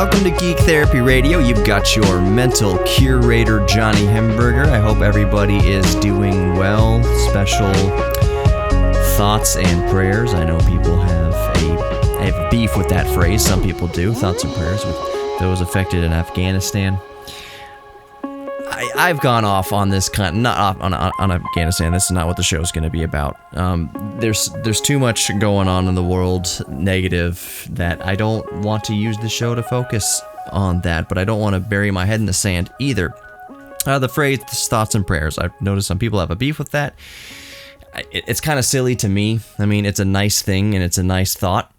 welcome to Geek Therapy Radio. You've got your mental curator, Johnny Hemberger. I hope everybody is doing well. Special thoughts and prayers. I know people have beef with that phrase. Some people do. Thoughts and prayers with those affected in Afghanistan. I've gone off on this not off on Afghanistan. This is not what the show is going to be about. There's too much going on in the world, negative, that I don't want to use the show to focus on that, but I don't want to bury my head in the sand either. The phrase thoughts and prayers, I've noticed some people have a beef with that. It's kind of silly to me. I mean, it's a nice thing, and it's a nice thought,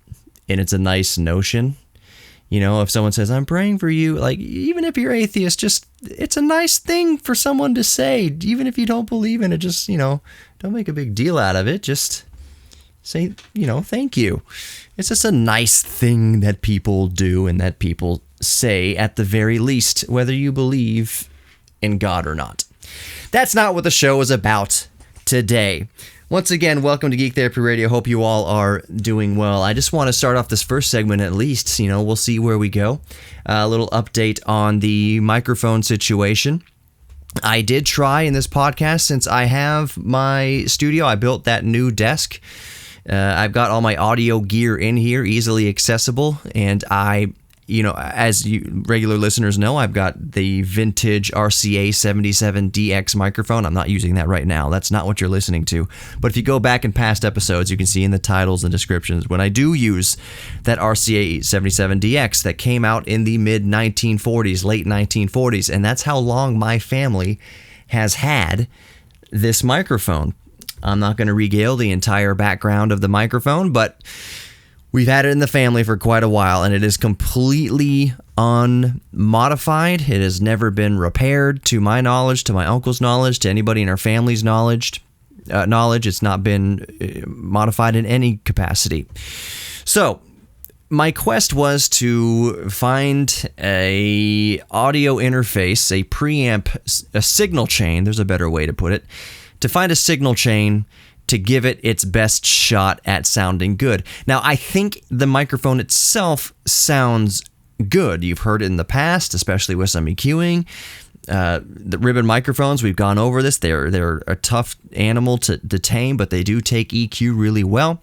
and it's a nice notion. You know, if someone says, I'm praying for you, like, even if you're atheist, it's a nice thing for someone to say. Even if you don't believe in it, just, don't make a big deal out of it. Just say, thank you. It's just a nice thing that people do and that people say, at the very least, whether you believe in God or not. That's not what the show is about today. Once again, welcome to Geek Therapy Radio. Hope you all are doing well. I just want to start off this first segment at least. We'll see where we go. A little update on the microphone situation. I did try in this podcast, since I have my studio, I built that new desk. I've got all my audio gear in here, easily accessible, and as you regular listeners know, I've got the vintage RCA 77DX microphone. I'm not using that right now. That's not what you're listening to. But if you go back in past episodes, you can see in the titles and descriptions when I do use that RCA 77DX that came out in the mid-1940s, late 1940s, and that's how long my family has had this microphone. I'm not going to regale the entire background of the microphone, but we've had it in the family for quite a while, and it is completely unmodified. It has never been repaired, to my knowledge, to my uncle's knowledge, to anybody in our family's knowledge. It's not been modified in any capacity. So, my quest was to find a audio interface, a preamp, a signal chain, there's a better way to put it, to find a signal chain to give it its best shot at sounding good. Now, I think the microphone itself sounds good. You've heard it in the past, especially with some EQing. The ribbon microphones, we've gone over this. They're a tough animal to tame, but they do take EQ really well.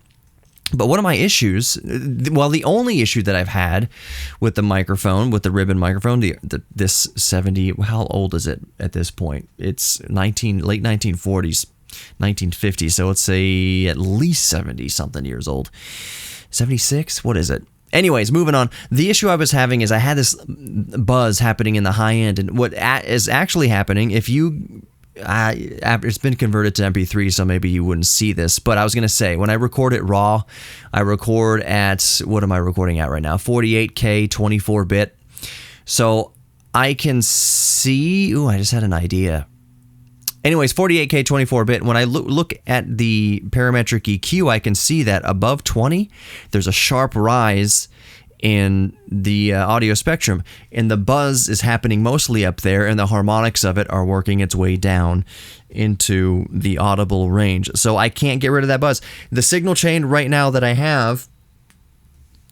But one of my issues, the only issue that I've had with the microphone, with the ribbon microphone, this 70, how old is it at this point? It's late 1940s. 1950, so let's say at least 70-something years old. 76? What is it? Anyways, moving on. The issue I was having is I had this buzz happening in the high end, and what is actually happening, it's been converted to MP3, so maybe you wouldn't see this, but I was going to say, when I record it raw, I record at, what am I recording at right now? 48K, 24-bit. So I can see, I just had an idea. Anyways, 48K 24-bit, when I look at the parametric EQ, I can see that above 20, there's a sharp rise in the audio spectrum, and the buzz is happening mostly up there, and the harmonics of it are working its way down into the audible range. So I can't get rid of that buzz. The signal chain right now that I have,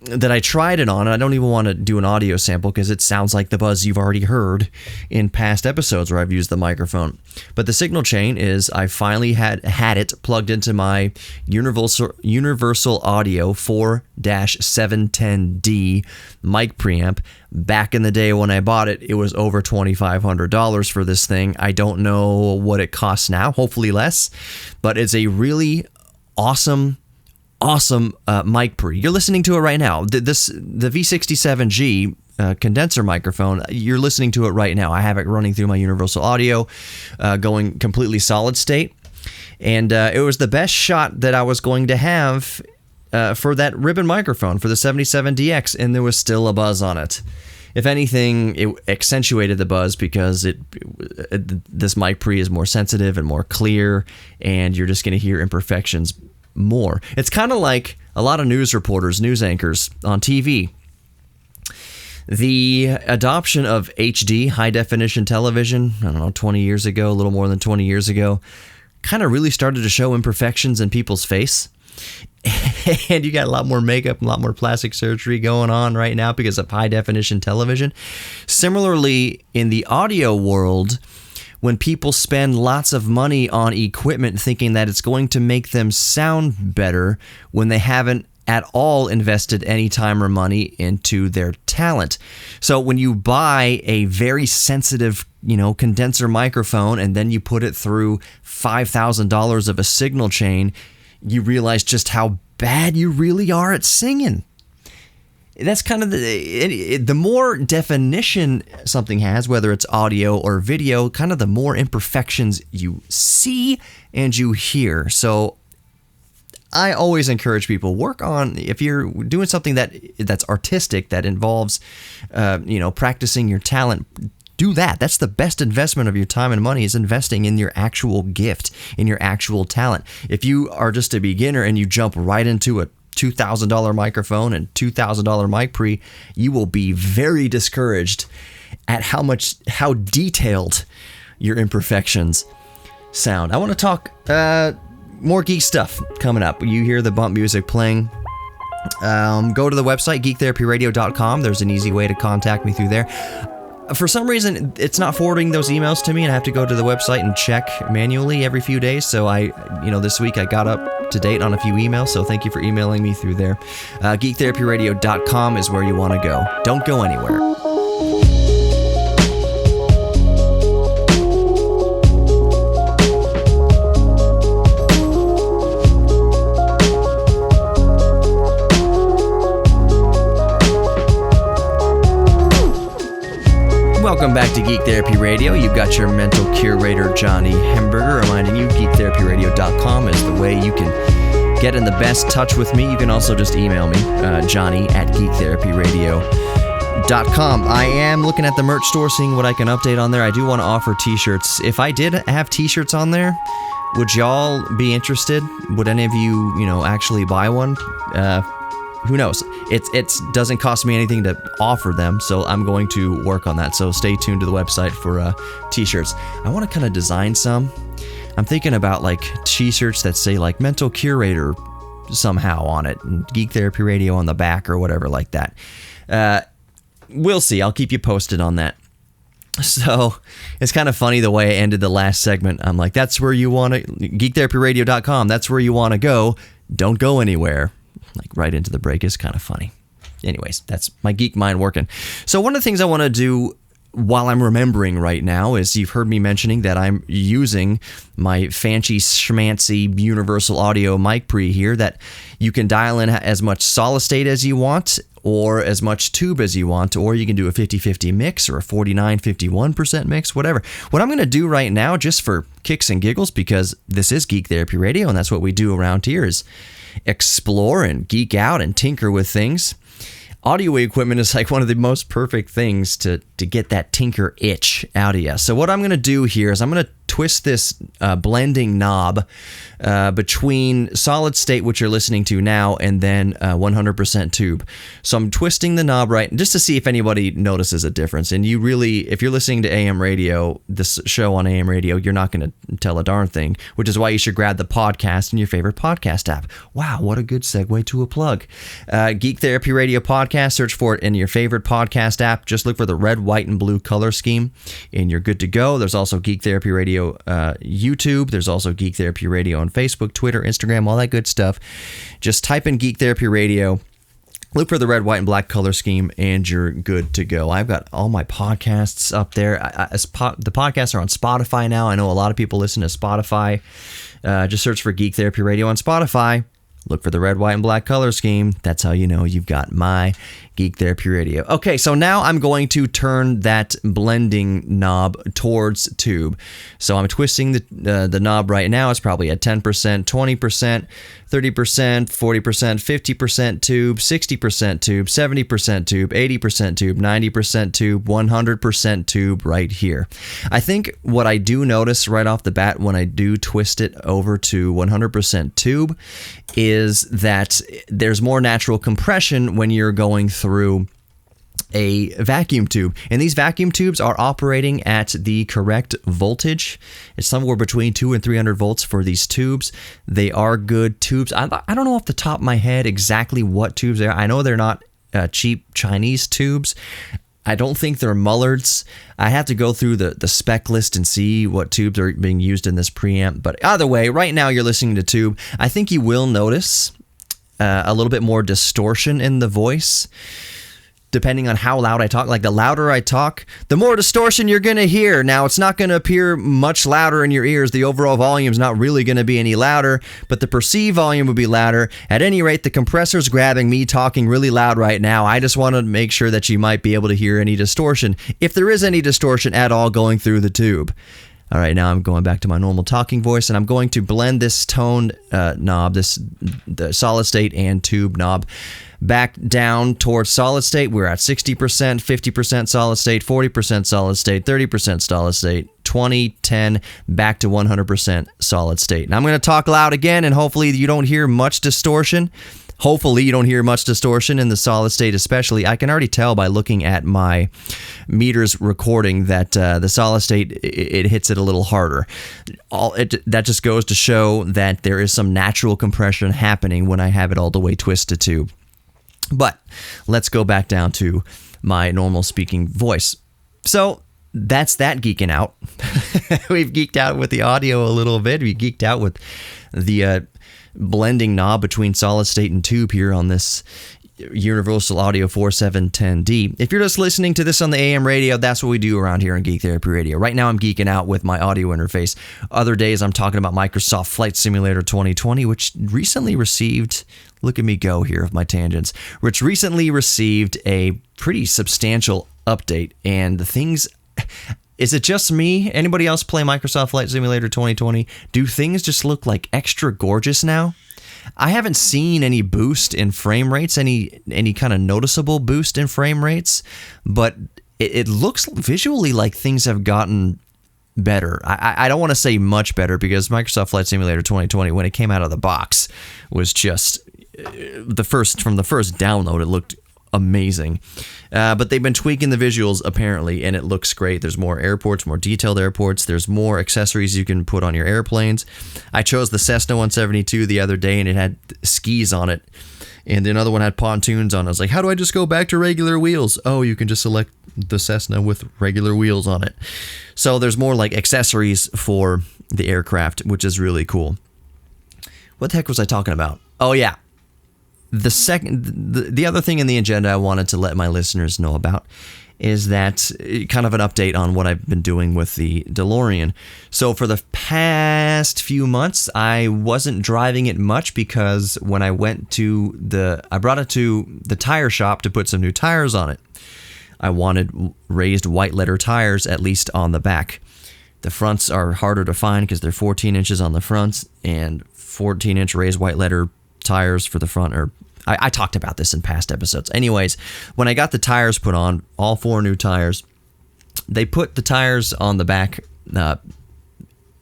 that I tried it on, and I don't even want to do an audio sample because it sounds like the buzz you've already heard in past episodes where I've used the microphone. But the signal chain is, I finally had it plugged into my Universal Audio 4-710D mic preamp. Back in the day when I bought it, it was over $2,500 for this thing. I don't know what it costs now, hopefully less, but it's a really awesome mic pre. You're listening to it right now. The V67G condenser microphone, you're listening to it right now. I have it running through my Universal Audio, going completely solid state. And it was the best shot that I was going to have for that ribbon microphone, for the 77DX, and there was still a buzz on it. If anything, it accentuated the buzz because this mic pre is more sensitive and more clear, and you're just going to hear imperfections more. It's kind of like a lot of news reporters, news anchors on TV. The adoption of HD, high definition television, 20 years ago, a little more than 20 years ago, kind of really started to show imperfections in people's face. and you got a lot more makeup and a lot more plastic surgery going on right now because of high definition television. Similarly, in the audio world, when people spend lots of money on equipment thinking that it's going to make them sound better when they haven't at all invested any time or money into their talent. So when you buy a very sensitive, condenser microphone and then you put it through $5,000 of a signal chain, you realize just how bad you really are at singing. That's kind of the more definition something has, whether it's audio or video, kind of the more imperfections you see and you hear. So I always encourage people, work on, if you're doing something that's artistic, that involves, practicing your talent, do that. That's the best investment of your time and money, is investing in your actual gift, in your actual talent. If you are just a beginner and you jump right into a $2,000 microphone and $2,000 mic pre, you will be very discouraged at how detailed your imperfections sound. I want to talk more geek stuff coming up. You hear the bump music playing. Go to the website, geektherapyradio.com. There's an easy way to contact me through there. For some reason, it's not forwarding those emails to me, and I have to go to the website and check manually every few days. So this week I got up to date on a few emails, so thank you for emailing me through there. Geektherapyradio.com is where you want to go. Don't go anywhere. Welcome back to Geek Therapy Radio. You've got your mental curator, Johnny Hemberger, reminding you geektherapyradio.com is the way you can get in the best touch with me. You can also just email me, johnny@geektherapyradio.com. I am looking at the merch store, seeing what I can update on there. I do want to offer t-shirts. If I did have t-shirts on there, would y'all be interested? Would any of you, actually buy one? Who knows? It doesn't cost me anything to offer them, so I'm going to work on that. So stay tuned to the website for t-shirts. I want to kind of design some. I'm thinking about like t-shirts that say like mental curator somehow on it, and Geek Therapy Radio on the back or whatever like that. We'll see. I'll keep you posted on that. So it's kind of funny the way I ended the last segment. I'm like, that's where you want to, geektherapyradio.com, that's where you want to go. Don't go anywhere. Like right into the break is kind of funny. Anyways, that's my geek mind working. So one of the things I want to do while I'm remembering right now is, you've heard me mentioning that I'm using my fancy schmancy universal audio mic pre here, that you can dial in as much solid state as you want or as much tube as you want, or you can do a 50-50 mix or a 49-51% mix, whatever. What I'm going to do right now, just for kicks and giggles, because this is Geek Therapy Radio and that's what we do around here, is explore and geek out and tinker with things. Audio equipment is like one of the most perfect things to get that tinker itch out of you. So what I'm going to do here is I'm going to twist this blending knob between solid state, which you're listening to now, and then 100% tube. So I'm twisting the knob right, just to see if anybody notices a difference. And you really, if you're listening to AM radio, this show on AM radio, you're not going to tell a darn thing, which is why you should grab the podcast in your favorite podcast app. Wow, what a good segue to a plug. Geek Therapy Radio Podcast, search for it in your favorite podcast app. Just look for the red, white, and blue color scheme, and you're good to go. There's also Geek Therapy Radio YouTube. There's also Geek Therapy Radio on Facebook, Twitter, Instagram, all that good stuff. Just type in Geek Therapy Radio, look for the red, white, and black color scheme, and you're good to go. I've got all my podcasts up there. The podcasts are on Spotify now. I know a lot of people listen to Spotify. Just search for Geek Therapy Radio on Spotify. Look for the red, white, and black color scheme. That's how you know you've got my Geek Therapy Radio. Okay, so now I'm going to turn that blending knob towards tube. So I'm twisting the knob right now. It's probably at 10%, 20%, 30%, 40%, 50% tube, 60% tube, 70% tube, 80% tube, 90% tube, 100% tube right here. I think what I do notice right off the bat when I do twist it over to 100% tube is that there's more natural compression when you're going through a vacuum tube, and these vacuum tubes are operating at the correct voltage. It's somewhere between 200 and 300 volts for these tubes. They are good tubes. I don't know off the top of my head exactly what tubes they are. I know they're not cheap Chinese tubes. I don't think they're Mullards. I have to go through the spec list and see what tubes are being used in this preamp. But either way, right now you're listening to tube. I think you will notice a little bit more distortion in the voice, depending on how loud I talk. Like, the louder I talk, the more distortion you're going to hear. Now, it's not going to appear much louder in your ears. The overall volume's not really going to be any louder, but the perceived volume will be louder. At any rate, the compressor's grabbing me talking really loud right now. I just want to make sure that you might be able to hear any distortion, if there is any distortion at all going through the tube. All right, now I'm going back to my normal talking voice, and I'm going to blend this tone knob, the solid state and tube knob, back down towards solid state. We're at 60%, 50% solid state, 40% solid state, 30% solid state, 20, 10, back to 100% solid state. Now I'm going to talk loud again, and hopefully you don't hear much distortion. Hopefully you don't hear much distortion in the solid state especially. I can already tell by looking at my meters recording that the solid state, it hits it a little harder. That just goes to show that there is some natural compression happening when I have it all the way twisted tube. But let's go back down to my normal speaking voice. So that's that geeking out. We've geeked out with the audio a little bit. We geeked out with the blending knob between solid state and tube here on this Universal Audio 4710D. If you're just listening to this on the AM radio, that's what we do around here on Geek Therapy Radio. Right now I'm geeking out with my audio interface. Other days I'm talking about Microsoft Flight Simulator 2020, which recently received, look at me go here of my tangents, which recently received a pretty substantial update. And the things, is it just me? Anybody else play Microsoft Flight Simulator 2020? Do things just look like extra gorgeous now? I haven't seen any boost in frame rates, any kind of noticeable boost in frame rates, but it looks visually like things have gotten better. I don't want to say much better, because Microsoft Flight Simulator 2020, when it came out of the box, was just from the first download, it looked amazing. But they've been tweaking the visuals apparently, and it looks great. There's more airports, more detailed airports. There's more accessories you can put on your airplanes. I chose the Cessna 172 the other day, and it had skis on it, and another one had pontoons on it. I was like, how do I just go back to regular wheels? Oh, you can just select the Cessna with regular wheels on it. So there's more like accessories for the aircraft, which is really cool. What the heck was I talking about? Oh yeah. The other thing in the agenda I wanted to let my listeners know about is that kind of an update on what I've been doing with the DeLorean. So for the past few months, I wasn't driving it much, because when I went to I brought it to the tire shop to put some new tires on it. I wanted raised white letter tires, at least on the back. The fronts are harder to find because they're 14 inches on the fronts, and 14-inch raised white letter tires for the front are, I talked about this in past episodes. Anyways, when I got the tires put on, all 4 new tires, they put the tires on the back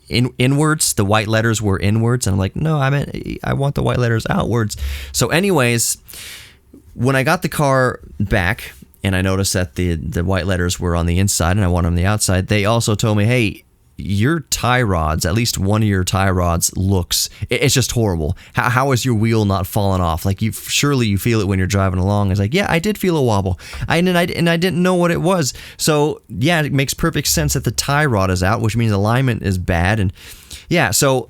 inwards. The white letters were inwards, and I'm like, no, I want the white letters outwards. So anyways, when I got the car back and I noticed that the white letters were on the inside and I want them on the outside, they also told me, hey, your tie rods, at least one of your tie rods it's just horrible. How is your wheel not falling off? Like, surely you feel it when you're driving along. I was like, yeah, I did feel a wobble. I didn't know what it was. So yeah, it makes perfect sense that the tie rod is out, which means alignment is bad. And yeah, so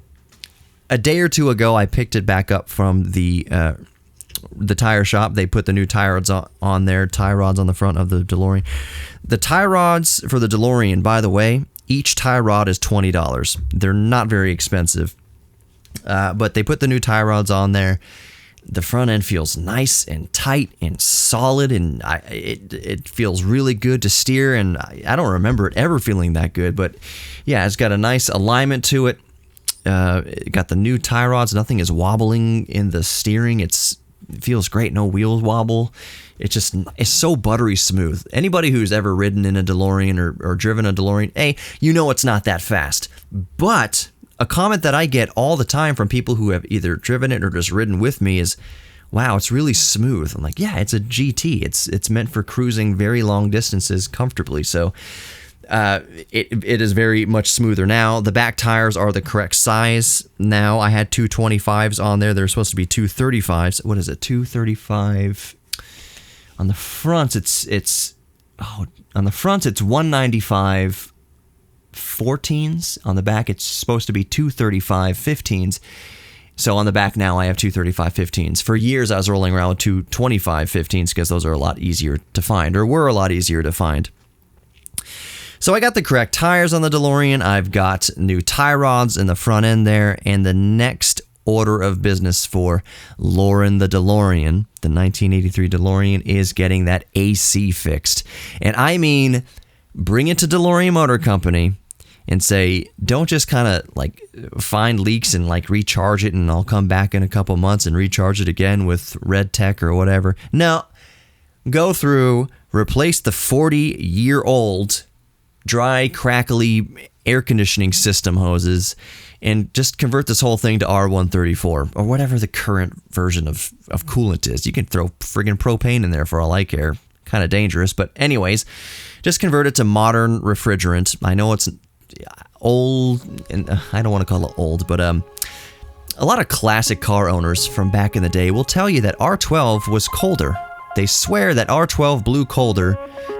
a day or two ago, I picked it back up from the tire shop. They put the new tie rods on there, tie rods on the front of the DeLorean. The tie rods for the DeLorean, by the way, each tie rod is $20. They're not very expensive, but they put the new tie rods on there. The front end feels nice and tight and solid, and it feels really good to steer, and I don't remember it ever feeling that good, but yeah, it's got a nice alignment to it. It got the new tie rods. Nothing is wobbling in the steering. It feels great. No wheels wobble. It's so buttery smooth. Anybody who's ever ridden in a DeLorean or driven a DeLorean, you know it's not that fast. But a comment that I get all the time from people who have either driven it or just ridden with me is, wow, it's really smooth. I'm like, yeah, it's a GT. It's meant for cruising very long distances comfortably. So it is very much smoother now. The back tires are the correct size now. I had 225s on there. They're supposed to be 235s. What is it? 235. On the front, it's 195 14s. On the back, it's supposed to be 235 15s. So on the back now, I have 235 15s. For years, I was rolling around with 225 15s because those are a lot easier to find, or were a lot easier to find. So I got the correct tires on the DeLorean. I've got new tie rods in the front end there, and the next order of business for Lauren the DeLorean, the 1983 DeLorean, is getting that AC fixed. And I mean, bring it to DeLorean Motor Company and say, don't just kind of like find leaks and like recharge it and I'll come back in a couple months and recharge it again with Red Tech or whatever. No, go through, replace the 40-year-old dry, crackly air conditioning system hoses and just convert this whole thing to R134 or whatever the current version of coolant is. You can throw friggin' propane in there for all I care. Kind of dangerous, but anyways, just convert it to modern refrigerant. I know it's old, and I don't want to call it old, but a lot of classic car owners from back in the day will tell you that R12 was colder. They swear that R12 blew colder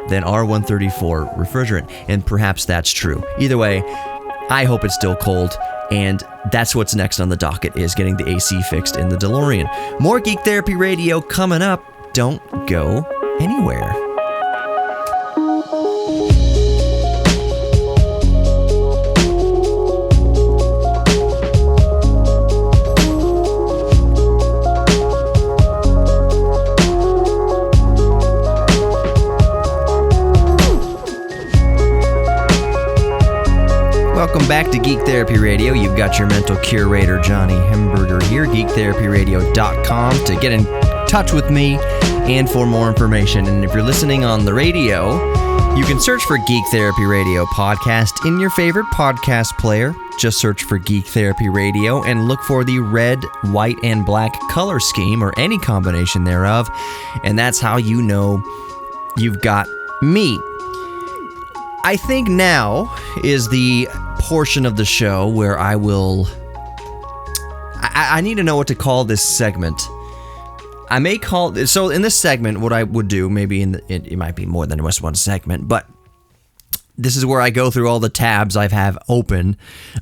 than R134 refrigerant, and perhaps that's true. Either way, I hope it's still cold, and that's what's next on the docket, is getting the AC fixed in the DeLorean. More Geek Therapy Radio coming up. Don't go anywhere. Welcome back to Geek Therapy Radio. You've got your mental curator, Johnny Hemberger here, geektherapyradio.com, to get in touch with me and for more information. And if you're listening on the radio, you can search for Geek Therapy Radio podcast in your favorite podcast player. Just search for Geek Therapy Radio and look for the red, white, and black color scheme, or any combination thereof. And that's how you know you've got me. I think now is the portion of the show where I need to know what to call this segment. I may call, so in this segment, what I would do, maybe it might be more than just one segment, but this is where I go through all the tabs I have open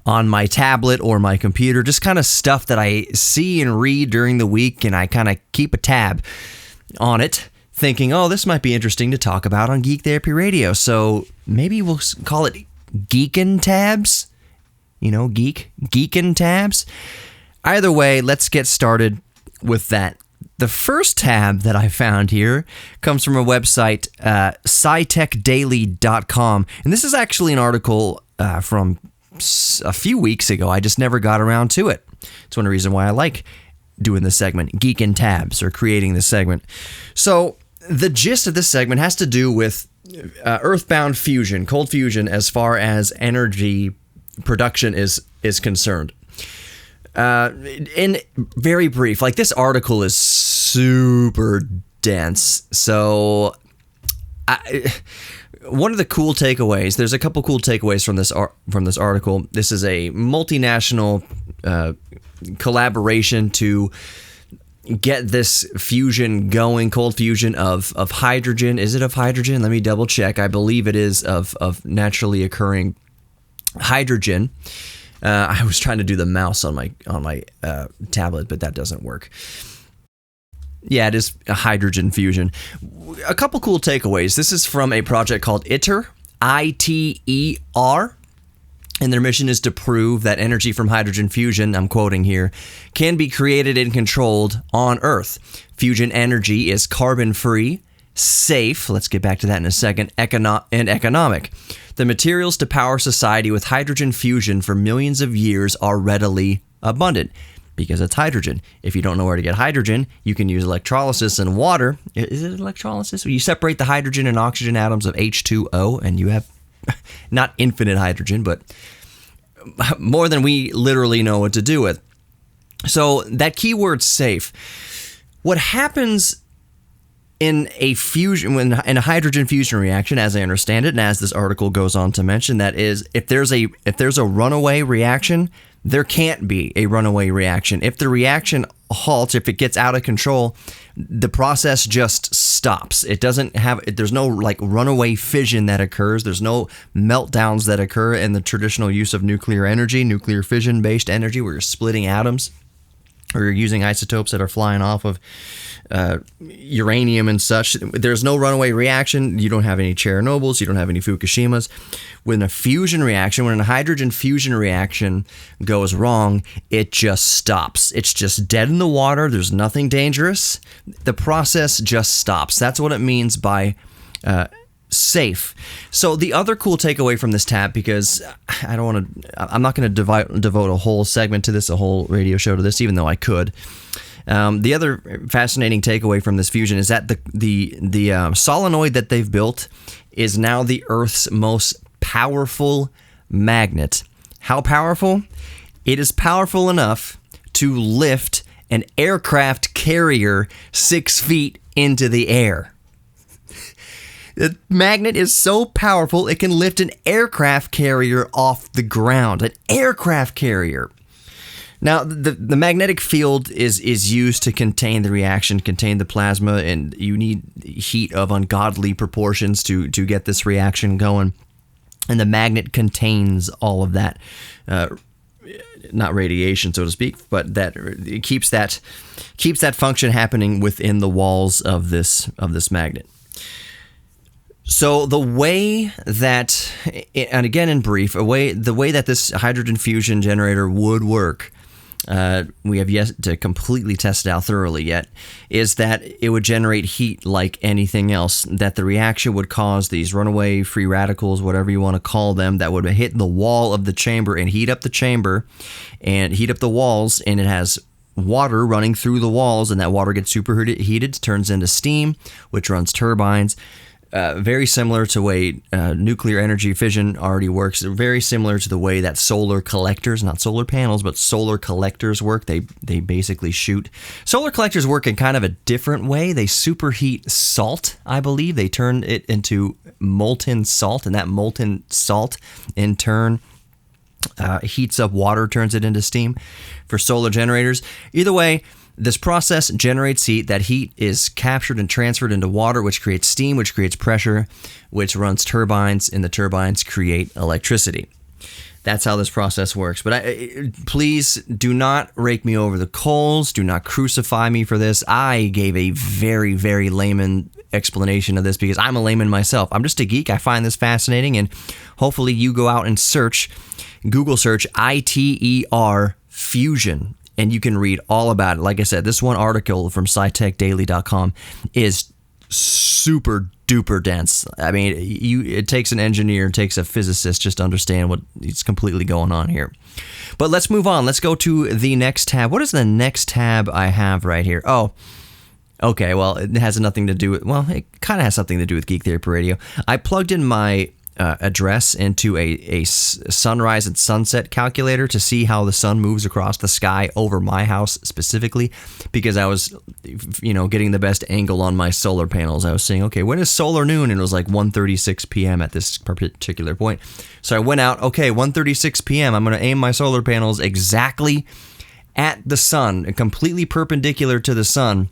on my tablet or my computer, just kind of stuff that I see and read during the week, and I kind of keep a tab on it, thinking, oh, this might be interesting to talk about on Geek Therapy Radio. So maybe we'll call it Geekin Tabs. You know, Geekin Tabs. Either way, let's get started with that. The first tab that I found here comes from a website, scitechdaily.com. And this is actually an article from a few weeks ago. I just never got around to it. It's one reason why I like doing this segment, Geekin Tabs, or creating this segment. So the gist of this segment has to do with earthbound fusion, cold fusion, as far as energy production is concerned. In very brief, like, this article is super dense. So one of the cool takeaways, there's a couple cool takeaways from this article. This is a multinational collaboration to get this fusion going, cold fusion of hydrogen. Is it of hydrogen? Let me double check. I believe it is of naturally occurring hydrogen. I was trying to do the mouse on my tablet, but that doesn't work. Yeah, it is a hydrogen fusion. A couple cool takeaways. This is from a project called ITER, ITER. And their mission is to prove that energy from hydrogen fusion, I'm quoting here, can be created and controlled on Earth. Fusion energy is carbon-free, safe, let's get back to that in a second, and economic. The materials to power society with hydrogen fusion for millions of years are readily abundant because it's hydrogen. If you don't know where to get hydrogen, you can use electrolysis and water. Is it electrolysis? You separate the hydrogen and oxygen atoms of H2O, and you have not infinite hydrogen, but more than we literally know what to do with. So that keyword safe. What happens in a hydrogen fusion reaction, as I understand it, and as this article goes on to mention, that is, if there's a runaway reaction, there can't be a runaway reaction. If the reaction halts, if it gets out of control, the process just stops. There's no like runaway fission that occurs. There's no meltdowns that occur in the traditional use of nuclear energy, nuclear fission-based energy, where you're splitting atoms or you're using isotopes that are flying off of uranium and such. There's no runaway reaction. You don't have any Chernobyls. You don't have any Fukushimas. When a hydrogen fusion reaction goes wrong, it just stops. It's just dead in the water. There's nothing dangerous. The process just stops. That's what it means by safe. So the other cool takeaway from this tab, because I'm not going to devote a whole segment to this, a whole radio show to this, even though I could. The other fascinating takeaway from this fusion is that the solenoid that they've built is now the Earth's most powerful magnet. How powerful? It is powerful enough to lift an aircraft carrier 6 feet into the air. The magnet is so powerful it can lift an aircraft carrier off the ground. An aircraft carrier. Now, the magnetic field is used to contain the reaction, contain the plasma, and you need heat of ungodly proportions to get this reaction going. And the magnet contains all of that, not radiation, so to speak, but that it keeps that function happening within the walls of this magnet. So the way that, and again in brief, the way that this hydrogen fusion generator would work, we have yet to completely test it out thoroughly yet, is that it would generate heat like anything else, that the reaction would cause these runaway free radicals, whatever you want to call them, that would hit the wall of the chamber and heat up the chamber and heat up the walls, and it has water running through the walls, and that water gets superheated, turns into steam, which runs turbines. Very similar to the way nuclear energy fission already works. They're very similar to the way that solar collectors, not solar panels, but solar collectors work. They basically shoot. Solar collectors work in kind of a different way. They superheat salt, I believe. They turn it into molten salt, and that molten salt in turn heats up water, turns it into steam for solar generators. Either way, this process generates heat. That heat is captured and transferred into water, which creates steam, which creates pressure, which runs turbines, and the turbines create electricity. That's how this process works. But please do not rake me over the coals. Do not crucify me for this. I gave a very, very layman explanation of this because I'm a layman myself. I'm just a geek. I find this fascinating, and hopefully you go out and Google search ITER fusion, and you can read all about it. Like I said, this one article from SciTechDaily.com is super duper dense. I mean, it takes an engineer, it takes a physicist just to understand what is completely going on here. But let's move on. Let's go to the next tab. What is the next tab I have right here? Oh, okay. Well, it has nothing to do with, it kind of has something to do with Geek Therapy Radio. I plugged in my address into a sunrise and sunset calculator to see how the sun moves across the sky over my house specifically, because I was getting the best angle on my solar panels. I was saying, okay, when is solar noon? And it was like 1:36 p.m. at this particular point. So I went out, okay, 1:36 p.m. I'm going to aim my solar panels exactly at the sun, completely perpendicular to the sun,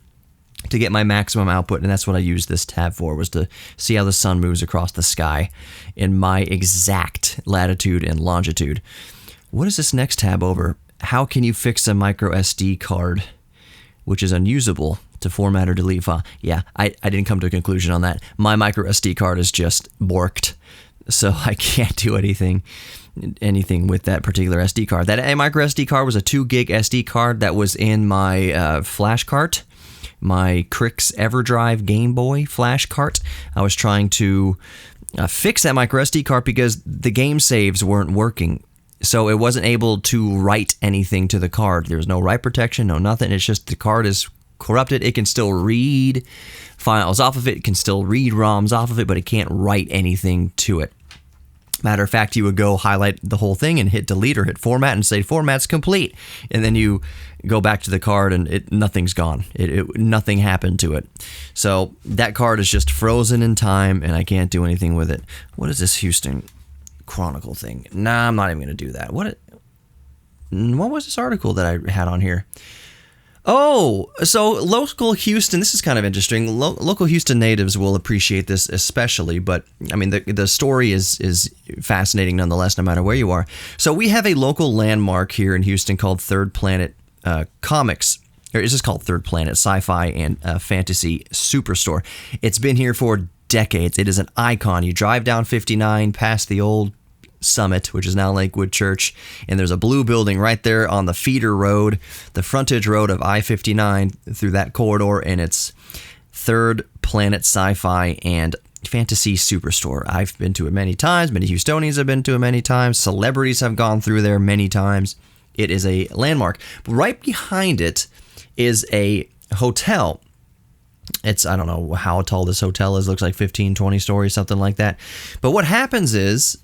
to get my maximum output. And that's what I used this tab for, was to see how the sun moves across the sky in my exact latitude and longitude. What is this next tab over? How can you fix a micro SD card which is unusable to format or delete file? Yeah, I didn't come to a conclusion on that. My micro SD card is just borked, so I can't do anything with that particular SD card. That micro SD card was a 2 gig SD card that was in my flash cart, my Crix EverDrive Game Boy flash cart. I was trying to fix that micro SD card because the game saves weren't working. So it wasn't able to write anything to the card. There was no write protection, no nothing. It's just the card is corrupted. It can still read files off of it. It can still read ROMs off of it, but it can't write anything to it. Matter of fact, you would go highlight the whole thing and hit delete or hit format and say format's complete. And then you go back to the card and nothing's gone. Nothing happened to it. So that card is just frozen in time and I can't do anything with it. What is this Houston Chronicle thing? Nah, I'm not even going to do that. What was this article that I had on here? Oh, so local Houston, this is kind of interesting. Local Houston natives will appreciate this especially, but I mean, the story is fascinating nonetheless, no matter where you are. So we have a local landmark here in Houston called Third Planet Comics. Or it's just called Third Planet Sci-Fi and Fantasy Superstore. It's been here for decades. It is an icon. You drive down 59 past the old Summit, which is now Lakewood Church, and there's a blue building right there on the feeder road, the frontage road of I-59 through that corridor, and it's Third Planet Sci-Fi and Fantasy Superstore. I've been to it many times. Many Houstonians have been to it many times. Celebrities have gone through there many times. It is a landmark. But right behind it is a hotel. I don't know how tall this hotel is. Looks like 15, 20 stories, something like that. But what happens is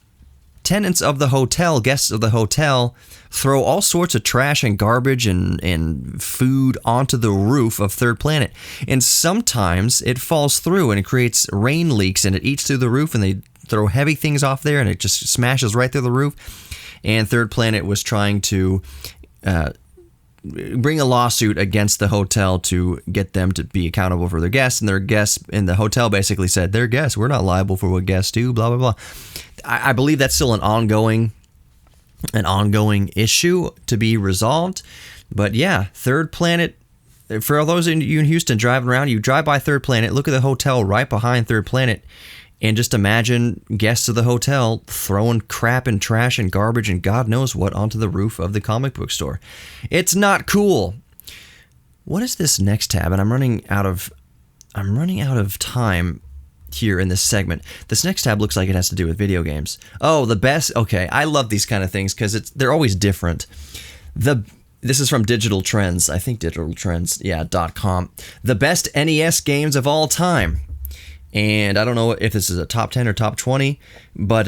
tenants of the hotel, guests of the hotel, throw all sorts of trash and garbage and food onto the roof of Third Planet. And sometimes it falls through and it creates rain leaks and it eats through the roof and they throw heavy things off there and it just smashes right through the roof. And Third Planet was trying to bring a lawsuit against the hotel to get them to be accountable for their guests. And their guests in the hotel basically said, they're guests. We're not liable for what guests do, blah, blah, blah. I believe that's still an ongoing issue to be resolved. But yeah, Third Planet, for all those of you in Houston driving around, you drive by Third Planet, look at the hotel right behind Third Planet, and just imagine guests of the hotel throwing crap and trash and garbage and God knows what onto the roof of the comic book store. It's not cool. What is this next tab? And I'm running out of time here in this segment. This next tab looks like it has to do with video games. Oh, the best. Okay, I love these kind of things because they're always different. This is from Digital Trends. I think digitaltrends.com. The best NES games of all time. And I don't know if this is a top 10 or top 20, but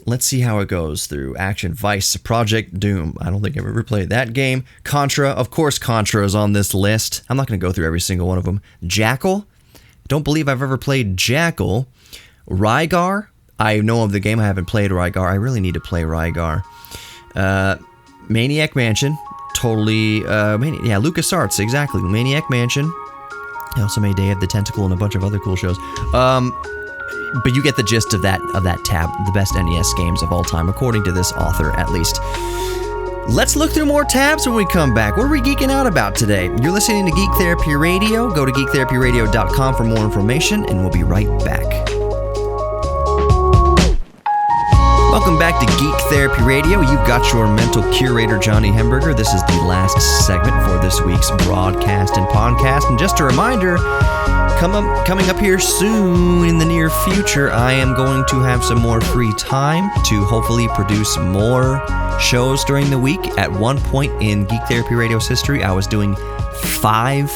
let's see how it goes through. Action, Vice, Project Doom. I don't think I've ever played that game. Contra. Of course Contra is on this list. I'm not going to go through every single one of them. Jackal. Don't believe I've ever played Jackal. Rygar. I know of the game. I haven't played Rygar. I really need to play Rygar. Maniac Mansion. Totally. LucasArts. Exactly. Maniac Mansion. They also made Day of the Tentacle and a bunch of other cool shows. But you get the gist of that tab. The best NES games of all time, according to this author, at least. Let's look through more tabs when we come back. What are we geeking out about today? You're listening to Geek Therapy Radio. Go to geektherapyradio.com for more information, and we'll be right back. Welcome back to Geek Therapy Radio. You've got your mental curator, Johnny Hemberger. This is the last segment for this week's broadcast and podcast. And just a reminder, coming up here soon in the near future, I am going to have some more free time to hopefully produce more shows during the week. At one point in Geek Therapy Radio's history, I was doing 5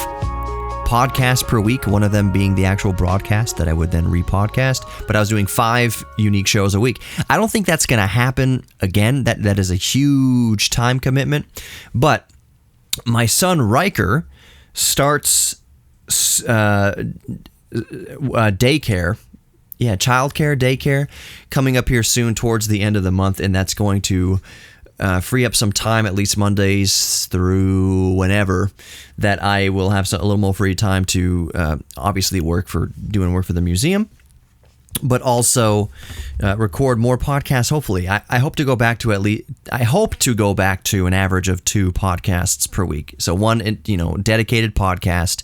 podcasts per week, one of them being the actual broadcast that I would then repodcast, but I was doing 5 unique shows a week. I don't think that's going to happen again. That is a huge time commitment, but my son Riker starts daycare, daycare, coming up here soon towards the end of the month, and that's going to free up some time, at least Mondays through whenever, that I will have a little more free time to obviously doing work for the museum, but also record more podcasts. Hopefully, I hope to go back to an average of 2 podcasts per week. So one, dedicated podcast,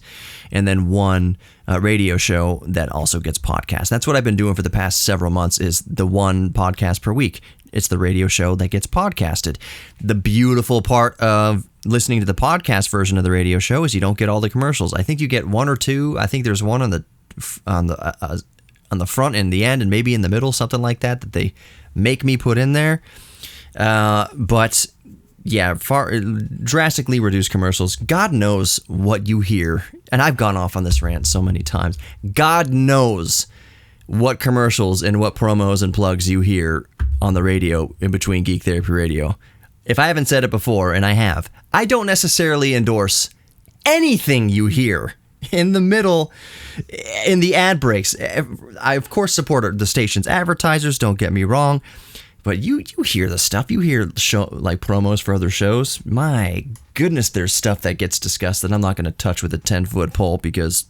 and then one radio show that also gets podcast. That's what I've been doing for the past several months, is the one podcast per week. It's the radio show that gets podcasted. The beautiful part of listening to the podcast version of the radio show is you don't get all the commercials. I think you get 1 or 2. I think there's one on the front and the end, and maybe in the middle, something like that they make me put in there. But yeah, drastically reduced commercials. God knows what you hear, and I've gone off on this rant so many times. God knows what commercials and what promos and plugs you hear on the radio in between Geek Therapy Radio. If I haven't said it before, and I have, I don't necessarily endorse anything you hear in the middle, in the ad breaks. I, of course, support the station's advertisers, don't get me wrong, but you hear the stuff. You hear like promos for other shows. My goodness, there's stuff that gets discussed that I'm not going to touch with a 10-foot pole because,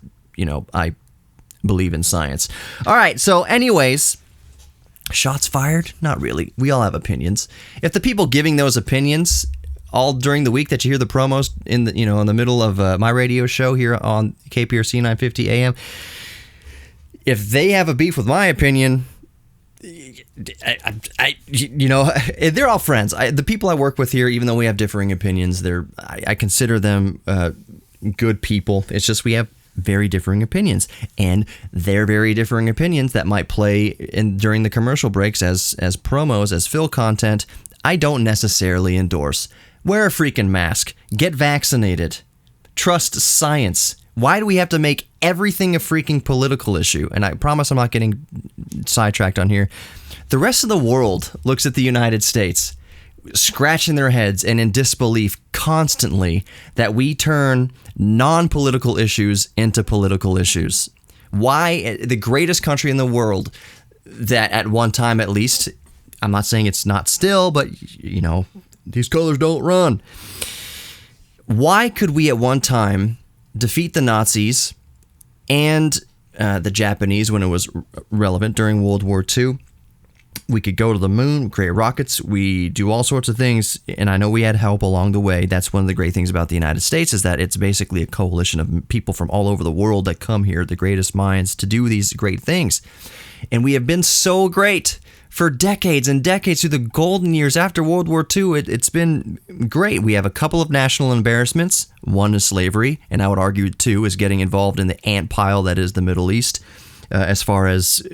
I believe in science. All right, so anyways, shots fired? Not really. We all have opinions. If the people giving those opinions all during the week that you hear the promos in the in the middle of my radio show here on KPRC 950 AM, if they have a beef with my opinion, they're all friends. The people I work with here, even though we have differing opinions, I consider them good people. It's just we have very differing opinions, and their very differing opinions that might play during the commercial breaks as promos, as fill content, I don't necessarily endorse. Wear a freaking mask. Get vaccinated. Trust science. Why do we have to make everything a freaking political issue? And I promise I'm not getting sidetracked on here. The rest of the world looks at the United States, scratching their heads and in disbelief constantly that we turn non-political issues into political issues. Why the greatest country in the world that at one time at least, I'm not saying it's not still, but these colors don't run. Why could we at one time defeat the Nazis and the Japanese when it was relevant during World War II? We could go to the moon, create rockets, we do all sorts of things, and I know we had help along the way. That's one of the great things about the United States, is that it's basically a coalition of people from all over the world that come here, the greatest minds, to do these great things. And we have been so great for decades and decades through the golden years after World War II. It's been great. We have a couple of national embarrassments. One is slavery, and I would argue two is getting involved in the ant pile that is the Middle East. As far as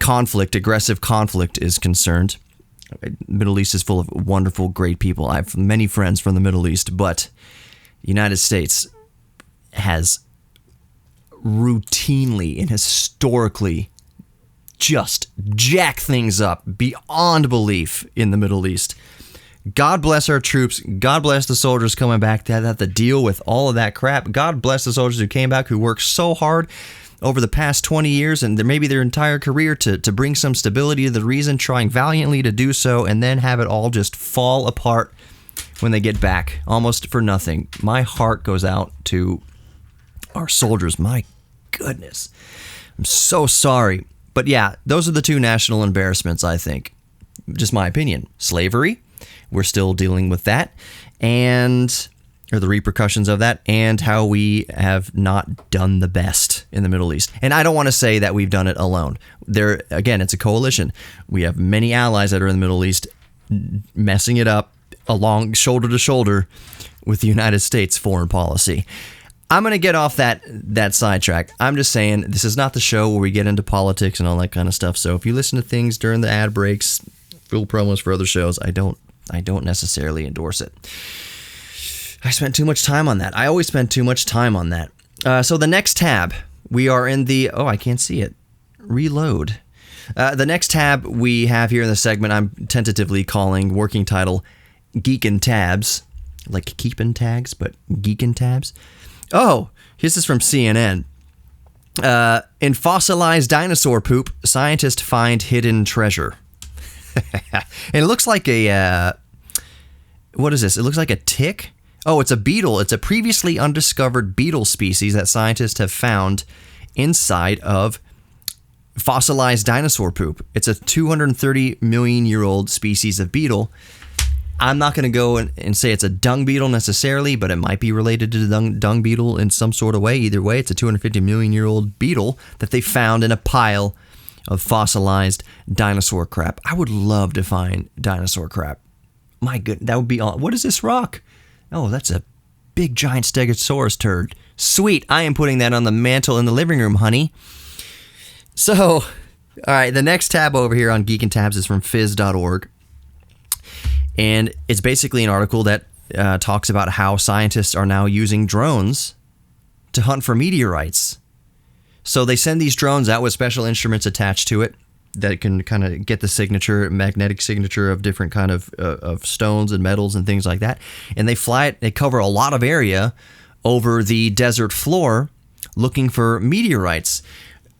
aggressive conflict is concerned. The Middle East is full of wonderful, great people. I have many friends from the Middle East, but the United States has routinely and historically just jacked things up beyond belief in the Middle East. God bless our troops. God bless the soldiers coming back to have to deal with all of that crap. God bless the soldiers who came back, who worked so hard over the past 20 years and maybe their entire career to bring some stability to the region, trying valiantly to do so, and then have it all just fall apart when they get back, almost for nothing. My heart goes out to our soldiers. My goodness. I'm so sorry. But yeah, those are the two national embarrassments, I think. Just my opinion. Slavery, we're still dealing with that, or the repercussions of that, and how we have not done the best in the Middle East. And I don't want to say that we've done it alone. Again, it's a coalition. We have many allies that are in the Middle East messing it up along shoulder to shoulder with the United States foreign policy. I'm going to get off that sidetrack. I'm just saying this is not the show where we get into politics and all that kind of stuff. So if you listen to things during the ad breaks, full promos for other shows, I don't necessarily endorse it. I spent too much time on that. I always spend too much time on that. So the next tab, we are in the... Oh, I can't see it. Reload. The next tab we have here in the segment, I'm tentatively calling, working title, Geekin Tabs. Like keeping tags, but Geekin Tabs. Oh, this is from CNN. In fossilized dinosaur poop, scientists find hidden treasure. And it looks like a... what is this? It looks like a tick. Oh, it's a beetle. It's a previously undiscovered beetle species that scientists have found inside of fossilized dinosaur poop. It's a 230 million year old species of beetle. I'm not going to go and say it's a dung beetle necessarily, but it might be related to the dung beetle in some sort of way. Either way, it's a 250 million year old beetle that they found in a pile of fossilized dinosaur crap. I would love to find dinosaur crap. My goodness, that would be all. What is this rock? Oh, that's a big giant stegosaurus turd. Sweet, I am putting that on the mantle in the living room, honey. So, all right, the next tab over here on Geekin Tabs is from phys.org. And it's basically an article that talks about how scientists are now using drones to hunt for meteorites. So they send these drones out with special instruments attached to it that can kind of get the signature, magnetic signature of different kind of stones and metals and things like that. And they fly it, they cover a lot of area over the desert floor looking for meteorites.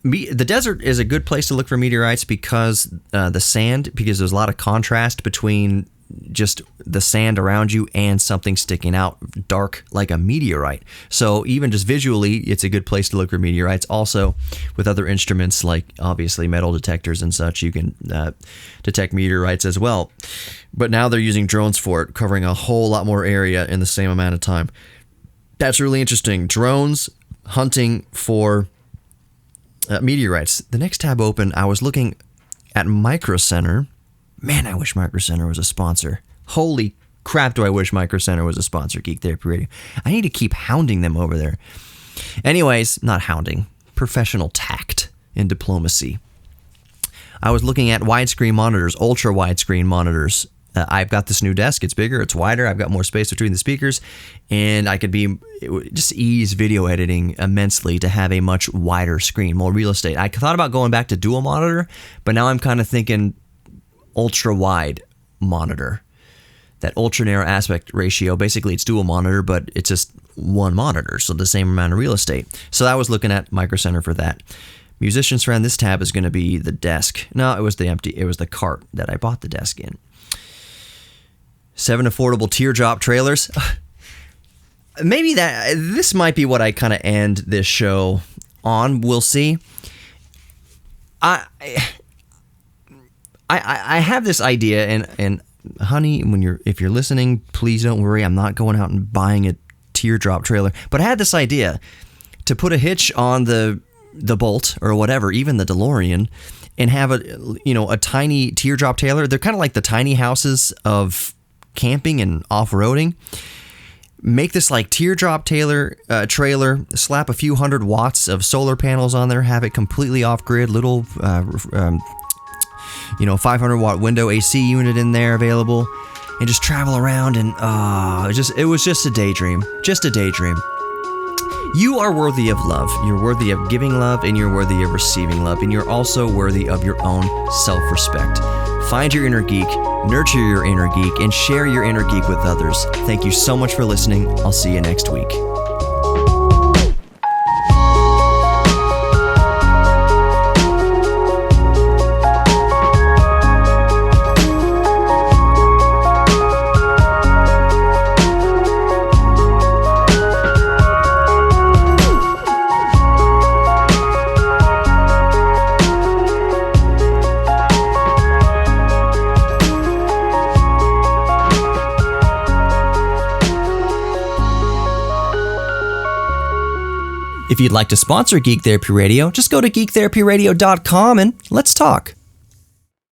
The desert is a good place to look for meteorites because because there's a lot of contrast between just the sand around you and something sticking out dark like a meteorite. So even just visually, it's a good place to look for meteorites. Also, with other instruments like obviously metal detectors and such, you can detect meteorites as well. But now they're using drones for it, covering a whole lot more area in the same amount of time. That's really interesting. Drones hunting for meteorites. The next tab open, I was looking at Micro Center. Man, I wish Micro Center was a sponsor. Holy crap, do I wish Micro Center was a sponsor, Geek Therapy Radio. I need to keep hounding them over there. Anyways, not hounding. Professional tact and diplomacy. I was looking at widescreen monitors, ultra widescreen monitors. I've got this new desk. It's bigger, it's wider. I've got more space between the speakers, and it would just ease video editing immensely to have a much wider screen, more real estate. I thought about going back to dual monitor, but now I'm kind of thinking ultra wide monitor. That ultra narrow aspect ratio, basically it's dual monitor, but it's just one monitor, so the same amount of real estate. So I was looking at Micro Center for that. Musician's Friend, this tab is going to be the desk. No, it was the cart that I bought the desk in. 7 affordable teardrop trailers. Maybe this might be what I kind of end this show on. We'll see. I have this idea, and honey, if you're listening, please don't worry. I'm not going out and buying a teardrop trailer. But I had this idea to put a hitch on the Bolt or whatever, even the DeLorean, and have a tiny teardrop trailer. They're kind of like the tiny houses of camping and off-roading. Make this like teardrop trailer, slap a few 100 watts of solar panels on there, have it completely off-grid, little 500 watt window AC unit in there available, and just travel around, and it was just a daydream. You are worthy of love. You're worthy of giving love, and you're worthy of receiving love, and you're also worthy of your own self-respect. Find your inner geek, nurture your inner geek, and share your inner geek with others. Thank you so much for listening. I'll see you next week. If you'd like to sponsor Geek Therapy Radio, just go to geektherapyradio.com and let's talk.